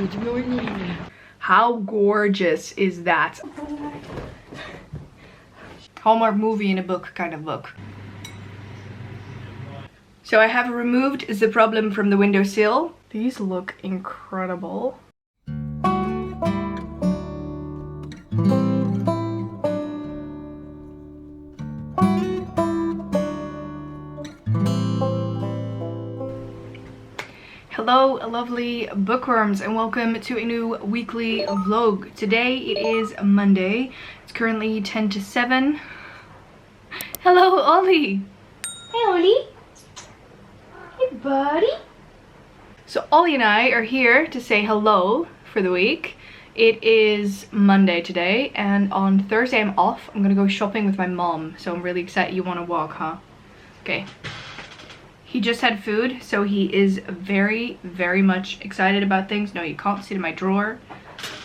Good morning. How gorgeous is that? Hallmark movie in a book kind of book. So I have removed the problem from the windowsill. These look incredible. Hello lovely bookworms and welcome to a new weekly vlog. Today it is Monday. It's currently 10 to 7. Hello Ollie! Hey Ollie. Hey buddy. So Ollie and I are here to say hello for the week. It is Monday today and on Thursday I'm off. I'm gonna go shopping with my mom, so I'm really excited. You want to walk, huh? Okay. He just had food, so he is very much excited about things. No, you can't see it in my drawer.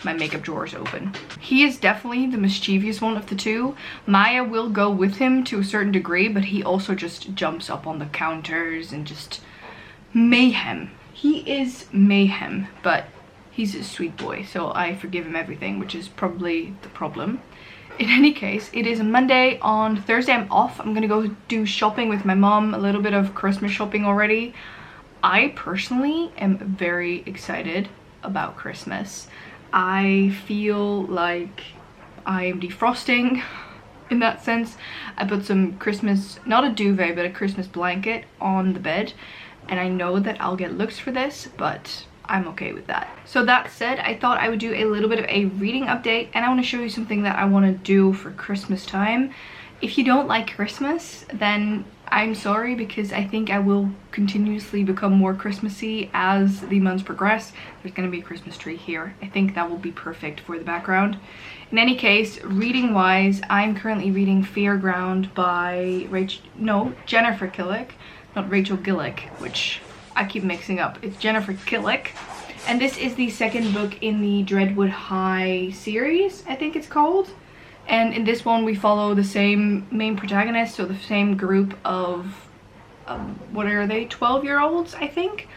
My makeup drawer is open. He is definitely the mischievous one of the two. Maya will go with him to a certain degree, but he also just jumps up on the counters and just mayhem. He is mayhem, but he's a sweet boy, so I forgive him everything, which is probably the problem. In any case, it is Monday. On Thursday I'm off. I'm gonna go do shopping with my mom, a little bit of Christmas shopping already. I personally am very excited about Christmas. I feel like I am defrosting in that sense. I put some Christmas, not a duvet, but a Christmas blanket on the bed, and I know that I'll get looks for this, but I'm okay with that. So that said, I thought I would do a little bit of a reading update, and I want to show you something that I want to do for Christmas time. If you don't like Christmas, then I'm sorry, because I think I will continuously become more Christmassy as the months progress. There's going to be a Christmas tree here. I think that will be perfect for the background. In any case, reading wise, I'm currently reading Fairground by Jennifer Killick, not Rachel Gillick, which I keep mixing up. It's Jennifer Killick, and this is the second book in the Dreadwood High series, I think it's called. And in this one we follow the same main protagonist, so the same group of what are they, 12-year-olds I think,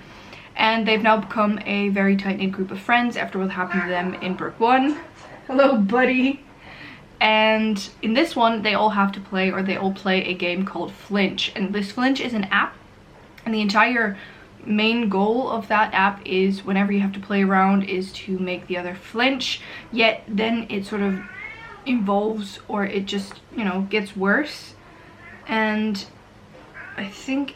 and they've now become a very tight-knit group of friends after what happened to them in book 1. Hello buddy. And in this one they all have to play, or they all play a game called Flinch, and this Flinch is an app, and the entire main goal of that app is whenever you have to play around is to make the other flinch, yet then it sort of evolves, or it just, you know, gets worse. And I think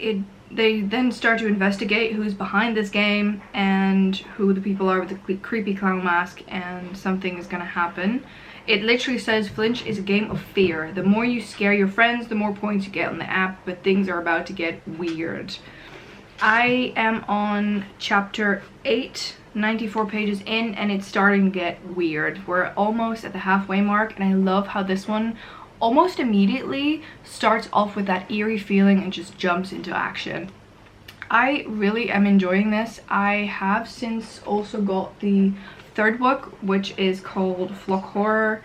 they then start to investigate who's behind this game and who the people are with the creepy clown mask, and something is gonna happen. It literally says Flinch is a game of fear. The more you scare your friends, the more points you get on the app, but things are about to get weird. I am on chapter 8, 94 pages in, and it's starting to get weird. We're almost at the halfway mark, and I love how this one almost immediately starts off with that eerie feeling and just jumps into action. I really am enjoying this. I have since also got the third book, which is called Flock Horror,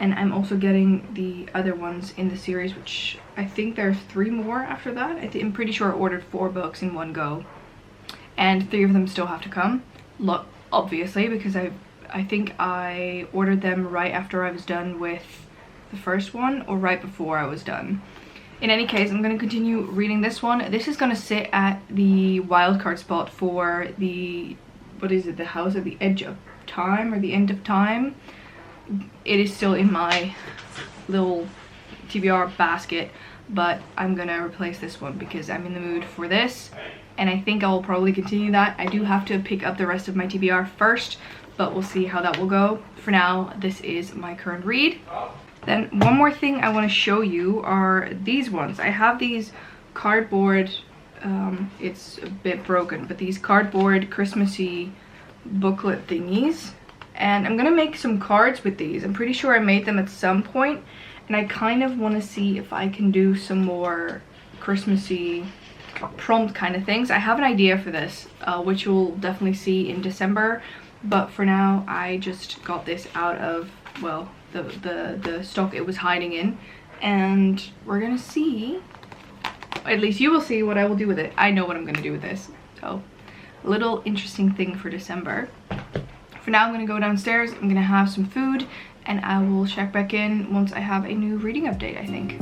and I'm also getting the other ones in the series, which I think there's 3 more after that. I'm pretty sure I ordered 4 books in one go, and 3 of them still have to come. Look, obviously, because I think I ordered them right after I was done with the first one, or right before I was done. In any case, I'm going to continue reading this one. This is going to sit at the wildcard spot for the, what is it, the House at the Edge of Time, or the End of Time. It is still in my little TBR basket, but I'm gonna replace this one because I'm in the mood for this, and I think I'll probably continue that. I do have to pick up the rest of my TBR first, but we'll see how that will go. For now, this is my current read. Then one more thing I want to show you are these ones. I have these cardboard, it's a bit broken, but these cardboard Christmassy booklet thingies. And I'm gonna make some cards with these. I'm pretty sure I made them at some point, and I kind of want to see if I can do some more Christmassy prompt kind of things. I have an idea for this, which you'll definitely see in December, but for now I just got this out of, well, the stock it was hiding in, and we're gonna see, at least you will see what I will do with it. I know what I'm gonna do with this, so a little interesting thing for December. For now, I'm gonna go downstairs, I'm gonna have some food, and I will check back in once I have a new reading update, I think.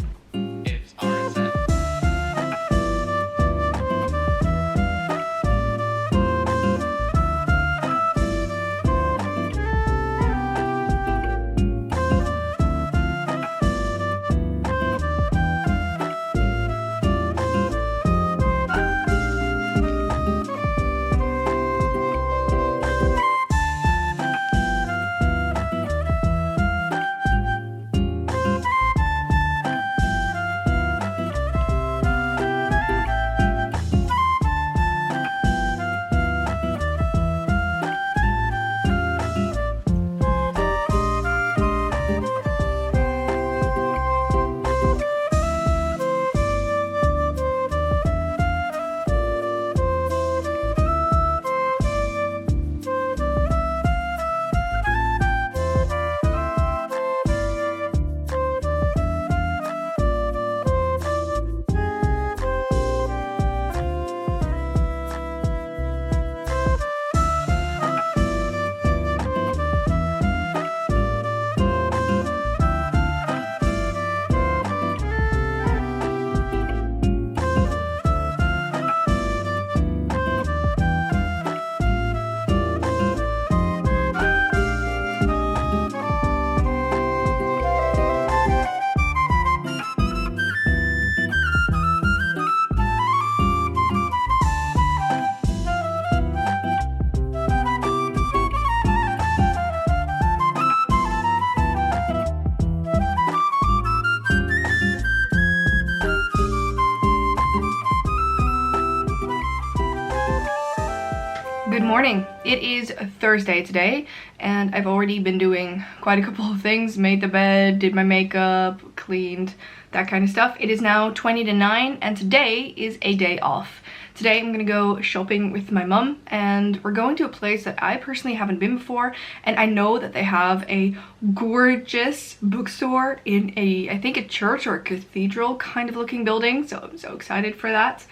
Good morning. It is Thursday today, and I've already been doing quite a couple of things. Made the bed, did my makeup, cleaned, that kind of stuff. It is now 20 to 9, and today is a day off. Today I'm gonna go shopping with my mum, and we're going to a place that I personally haven't been before, and I know that they have a gorgeous bookstore in I think a church or a cathedral kind of looking building, so I'm so excited for that.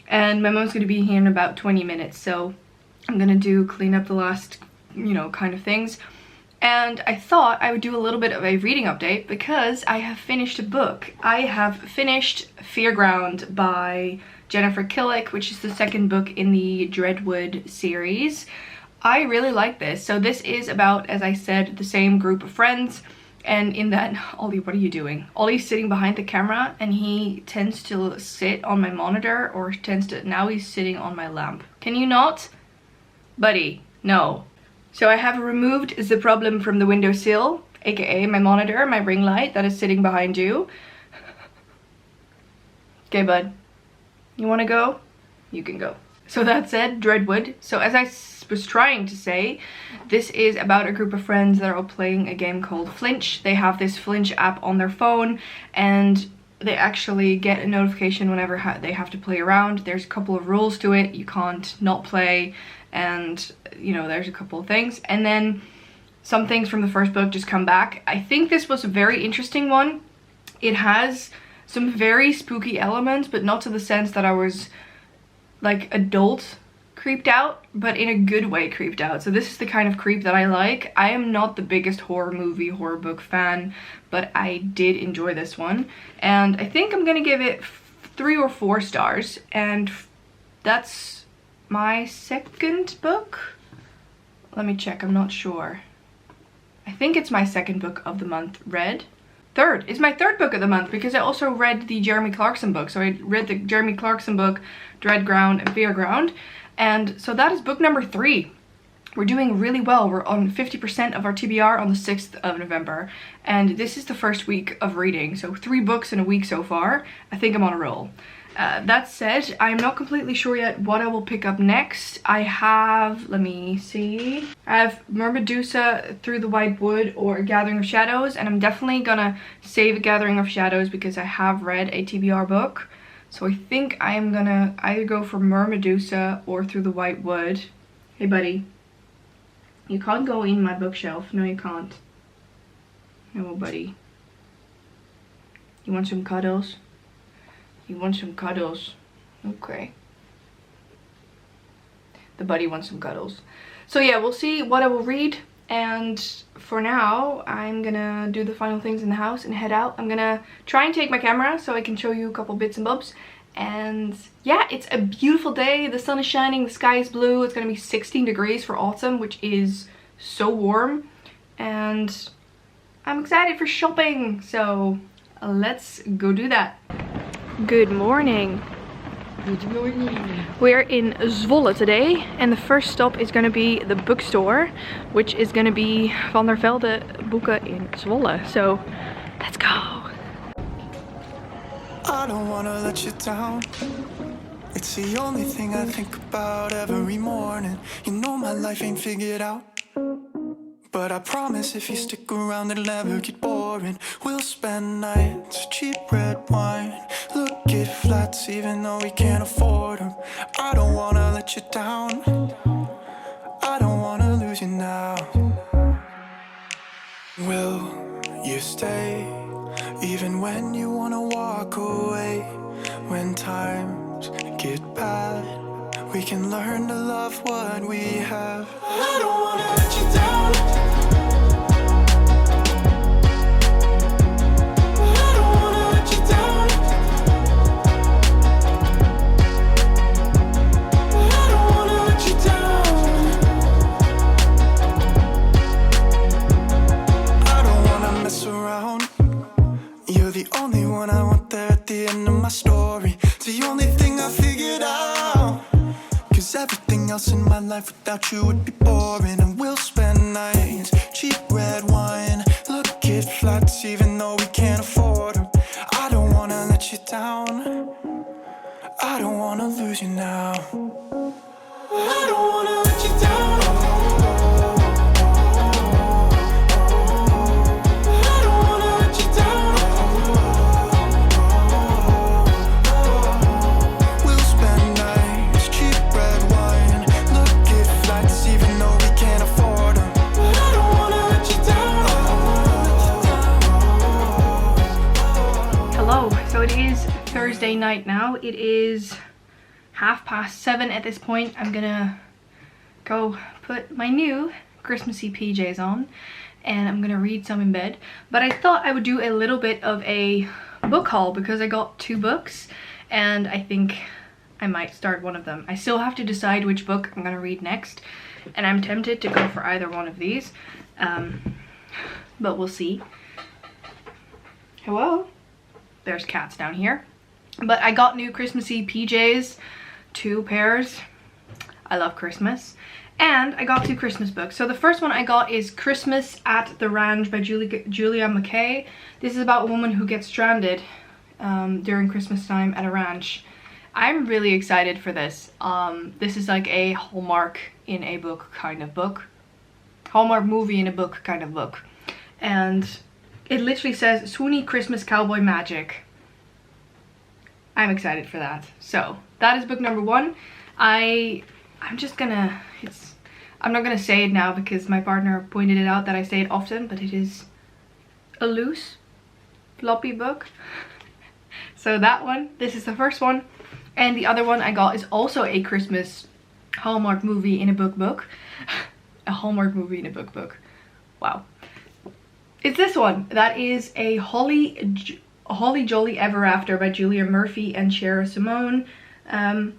And my mom's gonna be here in about 20 minutes, so I'm gonna clean up the last, kind of things. And I thought I would do a little bit of a reading update because I have finished a book. I have finished Fearground by Jennifer Killick, which is the second book in the Dreadwood series. I really like this. So this is about, as I said, the same group of friends. And in that, Ollie, what are you doing? Ollie's sitting behind the camera and he tends to sit on my monitor, or now he's sitting on my lamp. Can you not? Buddy, no. So I have removed the problem from the windowsill, aka my monitor, my ring light that is sitting behind you. Okay, bud. You wanna go? You can go. So that said, Dreadwood. So as I was trying to say, this is about a group of friends that are all playing a game called Flinch. They have this Flinch app on their phone, and they actually get a notification whenever they have to play around. There's a couple of rules to it. You can't not play, and there's a couple of things. And then some things from the first book just come back. I think this was a very interesting one. It has some very spooky elements, but not to the sense that I was like adult creeped out, but in a good way creeped out. So this is the kind of creep that I like. I am not the biggest horror book fan, but I did enjoy this one. And I think I'm gonna give it 3 or 4 stars. And that's my second book. Let me check, I'm not sure. I think it's my second book of the month read. Third, it's my third book of the month because I also read the Jeremy Clarkson book. So I read the Jeremy Clarkson book, Dreadground and Fearground. And so that is book number 3. We're doing really well. We're on 50% of our TBR on the 6th of November. And this is the first week of reading. So 3 books in a week so far. I think I'm on a roll. That said, I'm not completely sure yet what I will pick up next. I have, let me see. I have Mermedusa, Through the White Wood, or Gathering of Shadows. And I'm definitely gonna save Gathering of Shadows because I have read a TBR book. So I think I am gonna either go for Mermedusa or Through the White Wood. Hey buddy, you can't go in my bookshelf. No, you can't. No, buddy. You want some cuddles? You want some cuddles? Okay. The buddy wants some cuddles. So yeah, we'll see what I will read. And for now, I'm gonna do the final things in the house and head out. I'm gonna try and take my camera so I can show you a couple bits and bobs. And yeah, it's a beautiful day. The sun is shining, the sky is blue. It's gonna be 16 degrees for autumn, which is so warm. And I'm excited for shopping. So let's go do that. Good morning. Good morning. We're in Zwolle today, and the first stop is going to be the Bookstore, which is going to be Van der Velde boeken in Zwolle. So let's go. I don't wanna let you down. It's the only thing I think about every morning. You know my life ain't figured out, but I promise if you stick around it'll never get boring. We'll spend nights, cheap red wine, look at flats even though we can't afford them. I don't wanna let you down, I don't wanna lose you now. Will you stay even when you wanna walk away? When times get bad, we can learn to love what we have. I don't wanna let you down, I don't wanna let you down, I don't wanna let you down, I don't wanna mess around. You're the only one I want there at the end of my story. It's the only thing I figured out, 'cause everything else in my life without you would be boring. And we'll spend nights, cheap red wine, look at flats even though we can't afford them. I don't wanna let you down, I don't wanna lose you now. I don't wanna let you down, I don't wanna let you down. We'll spend nights, cheap red wine, look at flats even though we can't afford them. I don't wanna let you down, Hello. So it is Thursday night now. It is 7:30 at this point. I'm gonna go put my new Christmassy PJs on and I'm gonna read some in bed. But I thought I would do a little bit of a book haul because I got 2 books and I think I might start one of them. I still have to decide which book I'm gonna read next, and I'm tempted to go for either one of these, but we'll see. Hello? There's cats down here. But I got new Christmassy PJs, 2 pairs. I love Christmas. And I got 2 Christmas books. So the first one I got is Christmas at the Ranch by Julia McKay. This is about a woman who gets stranded during Christmas time at a ranch. I'm really excited for this. This is like a Hallmark in a book kind of book. Hallmark movie in a book kind of book. And it literally says swoony Christmas cowboy magic. I'm excited for that. So that is book number 1. I'm not gonna say it now because my partner pointed it out that I say it often, but it is a loose, floppy book. So that one, this is the first one. And the other one I got is also a Christmas Hallmark movie in a book. A Hallmark movie in a book. Wow. It's this one. That is a Holly Jolly Ever After by Julia Murphy and Shara Simone. And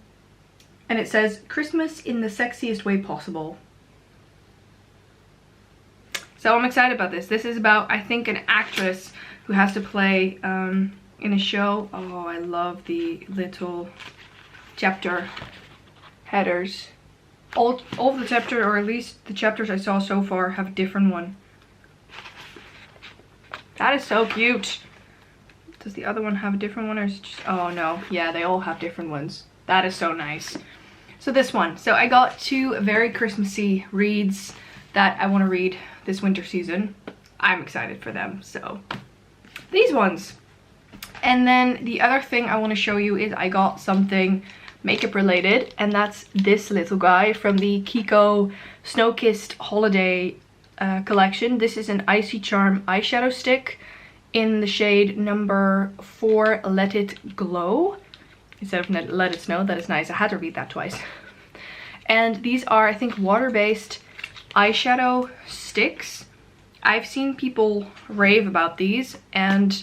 it says, Christmas in the sexiest way possible. So I'm excited about this. This is about, I think, an actress who has to play in a show. Oh, I love the little chapter headers. All of the chapter, or at least the chapters I saw so far, have a different one. That is so cute. Does the other one have a different one, or is it just, oh no, yeah, they all have different ones. That is so nice. So this one, so I got 2 very Christmassy reads that I want to read this winter season. I'm excited for them. So these ones. And then the other thing I want to show you is I got something makeup related, and that's this little guy from the Kiko Snow Kissed Holiday collection. This is an Icy Charm eyeshadow stick in the shade number 4, Let It Glow, instead of Let It Snow. That is nice. I had to read that twice. And these are, I think, water-based eyeshadow sticks. I've seen people rave about these, and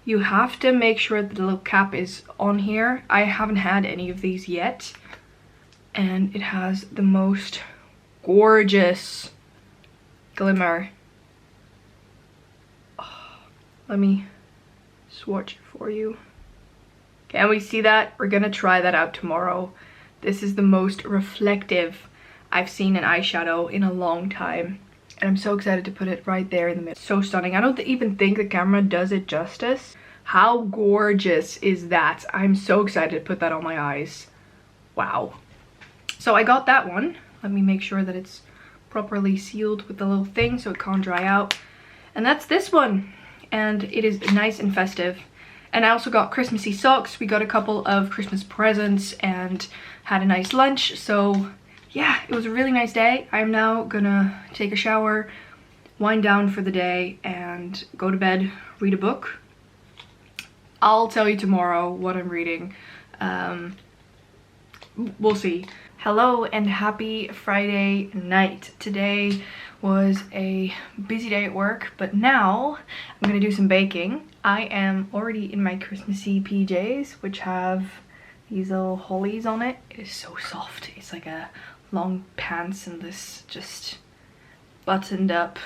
you have to make sure that the little cap is on here. I haven't had any of these yet. And it has the most gorgeous glimmer. Oh, let me swatch it for you. Can we see that? We're gonna try that out tomorrow. This is the most reflective I've seen an eyeshadow in a long time. And I'm so excited to put it right there in the middle. So stunning. I don't even think the camera does it justice. How gorgeous is that? I'm so excited to put that on my eyes. Wow. So I got that one. Let me make sure that it's properly sealed with the little thing so it can't dry out. And that's this one. And it is nice and festive. And I also got Christmassy socks. We got a couple of Christmas presents and had a nice lunch. So yeah, it was a really nice day. I'm now gonna take a shower, wind down for the day, and go to bed, read a book. I'll tell you tomorrow what I'm reading. We'll see. Hello and happy Friday night. Today was a busy day at work, but now I'm gonna do some baking. I am already in my Christmassy PJs, which have these little hollies on it. It is so soft. It's like a long pants and this just buttoned up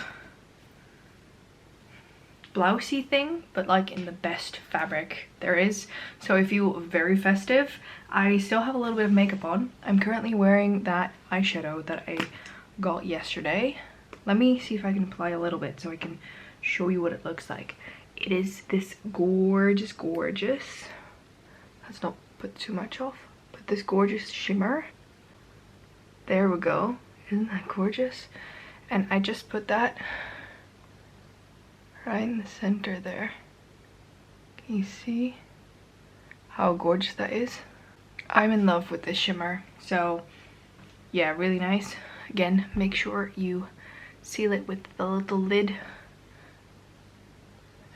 blousey thing, but like in the best fabric there is. So I feel very festive. I still have a little bit of makeup on. I'm currently wearing that eyeshadow that I got yesterday. Let me see if I can apply a little bit so I can show you what it looks like. It is this gorgeous, let's not put too much off, but this gorgeous shimmer. There we go. Isn't that gorgeous? And I just put that right in the center there. Can you see how gorgeous that is? I'm in love with this shimmer. So yeah, really nice. Again, make sure you seal it with the little lid.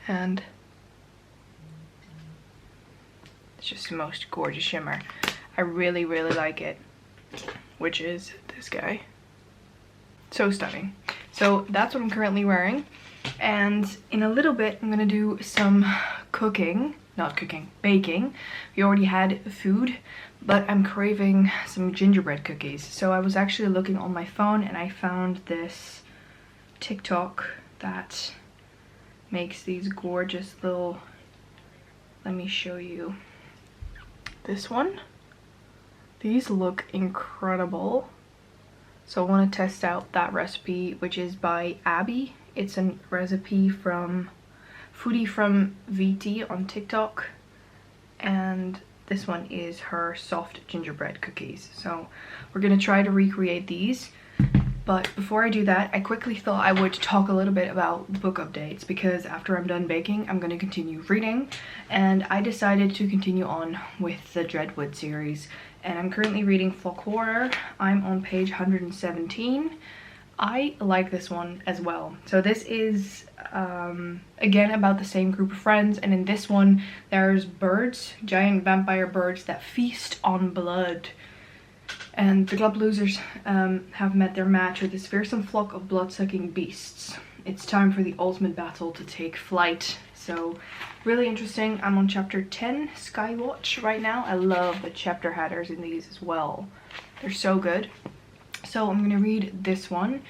And it's just the most gorgeous shimmer. I really like it. Which is this guy. So stunning. So that's what I'm currently wearing. And in a little bit, I'm gonna do some cooking. Not cooking, baking. We already had food, but I'm craving some gingerbread cookies. So I was actually looking on my phone and I found this TikTok that makes these gorgeous little, let me show you this one. These look incredible. So I want to test out that recipe, which is by Abby. It's a recipe from Foodie from VT on TikTok. And this one is her soft gingerbread cookies. So we're going to try to recreate these. But before I do that, I quickly thought I would talk a little bit about book updates, because after I'm done baking, I'm going to continue reading. And I decided to continue on with the Dreadwood series. And I'm currently reading Folklore. I'm on page 117. I like this one as well. So this is again about the same group of friends, and in this one there's birds, giant vampire birds that feast on blood. And the club losers have met their match with this fearsome flock of blood-sucking beasts. It's time for the ultimate battle to take flight. So really interesting. I'm on chapter 10, Skywatch, right now. I love the chapter headers in these as well. They're so good. So I'm gonna read this one,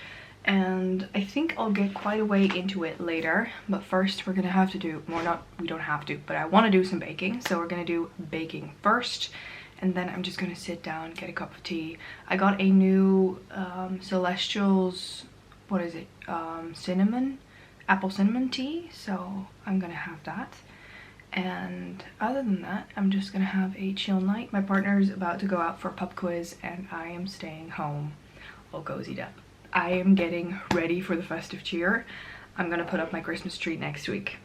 and I think I'll get quite a way into it later. But first we're gonna have to do, we don't have to, but I wanna do some baking. So we're gonna do baking first. And then I'm just gonna sit down, get a cup of tea. I got a new Celestial's, what is it? Apple cinnamon tea. So I'm gonna have that. And other than that, I'm just gonna have a chill night. My partner's about to go out for a pub quiz and I am staying home all cozied up. I am getting ready for the festive cheer. I'm gonna put up my Christmas tree next week.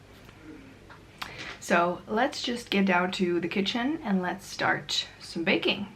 So let's just get down to the kitchen and let's start some baking.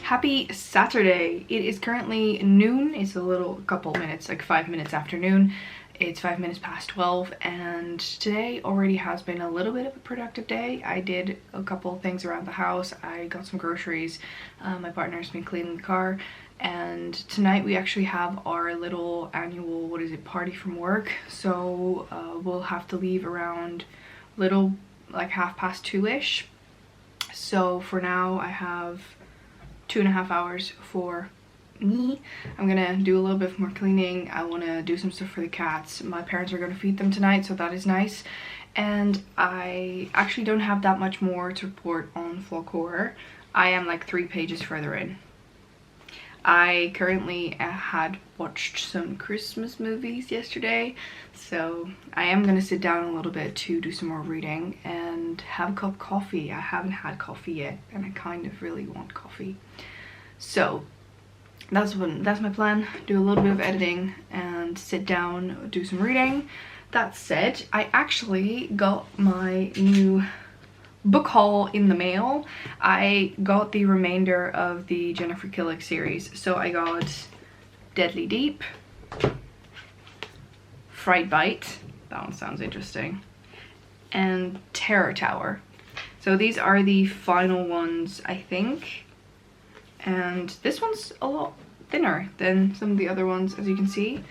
Happy Saturday. It is currently noon. It's a couple minutes, like 5 minutes after noon. It's 5 minutes past 12, and today already has been a little bit of a productive day. I did a couple of things around the house. I got some groceries. My partner's been cleaning the car, and tonight we actually have our little annual, party from work. So we'll have to leave around like 2:30ish. So for now I have 2.5 hours for me. I'm gonna do a little bit more cleaning. I want to do some stuff for the cats. My parents are going to feed them tonight, so that is nice. And I actually don't have that much more to report on vlog horror. I am like 3 pages further in. I currently had watched some Christmas movies yesterday, so I am going to sit down a little bit to do some more reading and have a cup of coffee. I haven't had coffee yet, and I kind of really want coffee. So that's my plan. Do a little bit of editing and sit down, do some reading. That said, I actually got my new book haul in the mail. I got the remainder of the Jennifer Killick series. So I got Deadly Deep, Fright Bite, that one sounds interesting, and Terror Tower. So these are the final ones, I think. And this one's a lot thinner than some of the other ones, as you can see.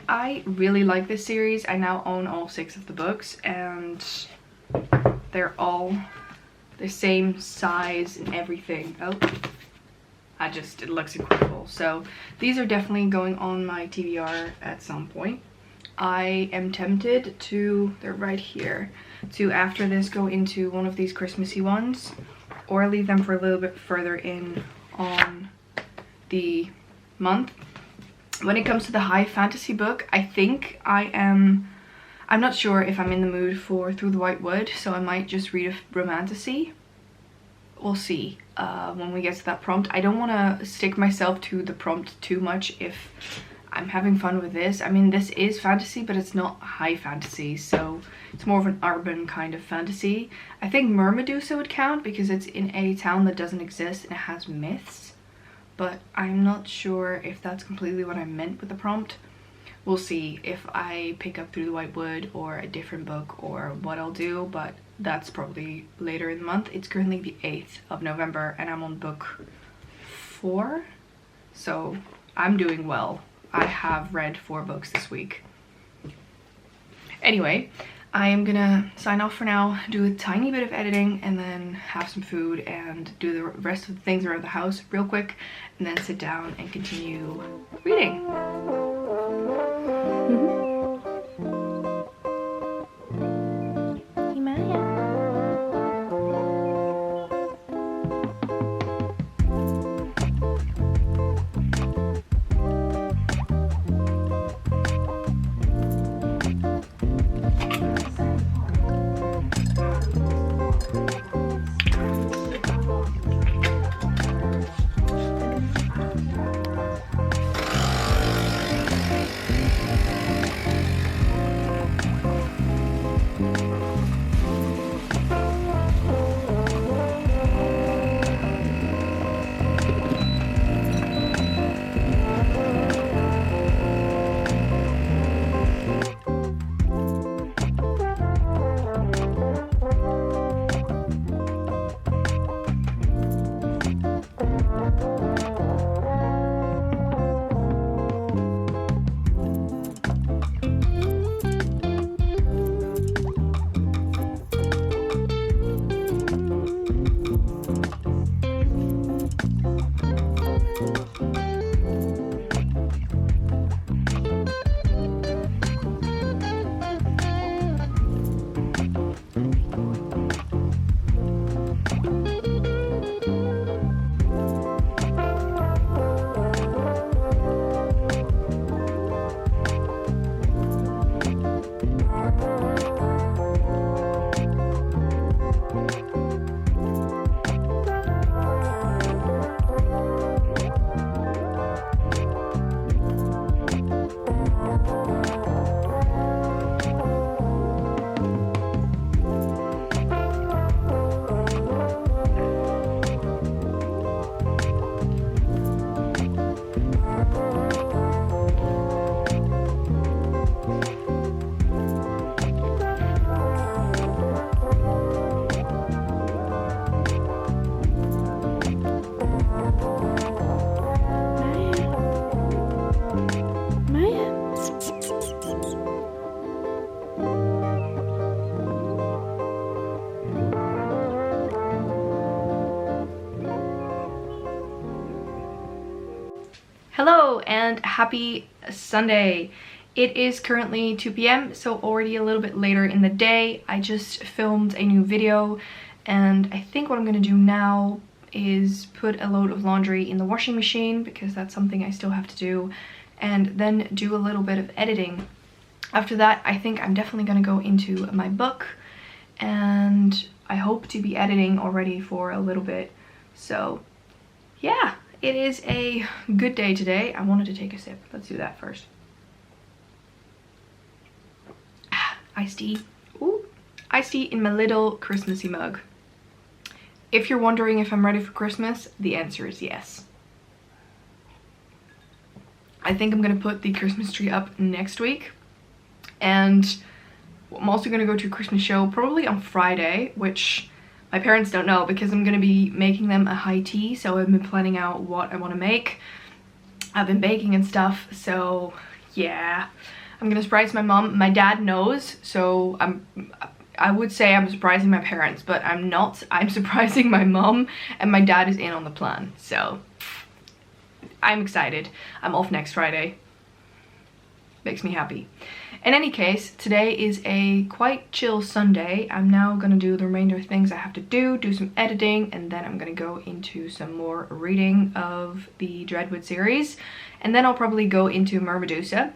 I really like this series. I now own all 6 of the books, and they're all the same size and everything. Oh, it looks incredible. So these are definitely going on my TBR at some point. I am tempted to, they're right here, to after this go into one of these Christmassy ones, or leave them for a little bit further in on the month. When it comes to the high fantasy book, I think I'm not sure if I'm in the mood for Through the White Wood, so I might just read a romantasy. We'll see when we get to that prompt. I don't want to stick myself to the prompt too much if I'm having fun with this. I mean, this is fantasy, but it's not high fantasy, so it's more of an urban kind of fantasy. I think Mermedusa would count because it's in a town that doesn't exist and it has myths, but I'm not sure if that's completely what I meant with the prompt. We'll see if I pick up Through the White Wood or a different book or what I'll do, but that's probably later in the month. It's currently the 8th of November and I'm on book 4, so I'm doing well. I have read 4 books this week. Anyway, I am gonna sign off for now, do a tiny bit of editing, and then have some food and do the rest of the things around the house real quick, and then sit down and continue reading. Hello and happy Sunday. It is currently 2 p.m. so already a little bit later in the day. I just filmed a new video and I think what I'm gonna do now is put a load of laundry in the washing machine because that's something I still have to do, and then do a little bit of editing. After that, I think I'm definitely gonna go into my book, and I hope to be editing already for a little bit. So yeah, it is a good day today. I wanted to take a sip. Let's do that first. Iced tea. Ooh, iced tea in my little Christmassy mug. If you're wondering if I'm ready for Christmas, the answer is yes. I think I'm gonna put the Christmas tree up next week, and I'm also gonna go to a Christmas show probably on Friday, which my parents don't know because I'm gonna be making them a high tea, so I've been planning out what I want to make. I've been baking and stuff, so yeah. I'm gonna surprise my mom. My dad knows, so I would say I'm surprising my parents, but I'm not. I'm surprising my mom, and my dad is in on the plan, so I'm excited. I'm off next Friday. Makes me happy. In any case, today is a quite chill Sunday. I'm now gonna do the remainder of things I have to do some editing, and then I'm gonna go into some more reading of the Dreadwood series, and then I'll probably go into Mermadusa.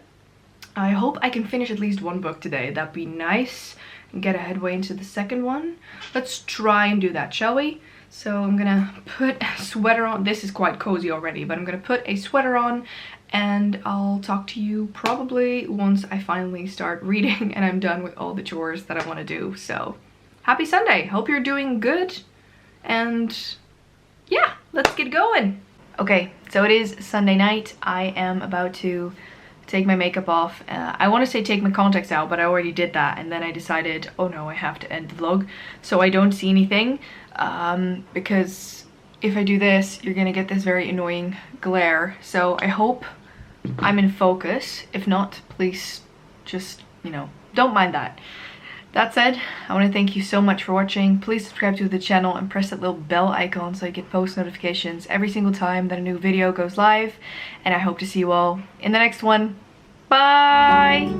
I hope I can finish at least one book today. That'd be nice. And get a headway into the second one. Let's try and do that, shall we? So I'm gonna put a sweater on. This is quite cozy already, but I'm gonna put a sweater on, and I'll talk to you probably once I finally start reading and I'm done with all the chores that I want to do. So happy Sunday. Hope you're doing good, and yeah, let's get going. Okay, so it is Sunday night. I am about to take my makeup off. I want to say take my contacts out, but I already did that, and then I decided, oh no, I have to end the vlog so I don't see anything, because if I do this, you're gonna get this very annoying glare. So I hope I'm in focus. If not, please just, you know, don't mind that. That said, I want to thank you so much for watching. Please subscribe to the channel and press that little bell icon so you get post notifications every single time that a new video goes live. And I hope to see you all in the next one. Bye!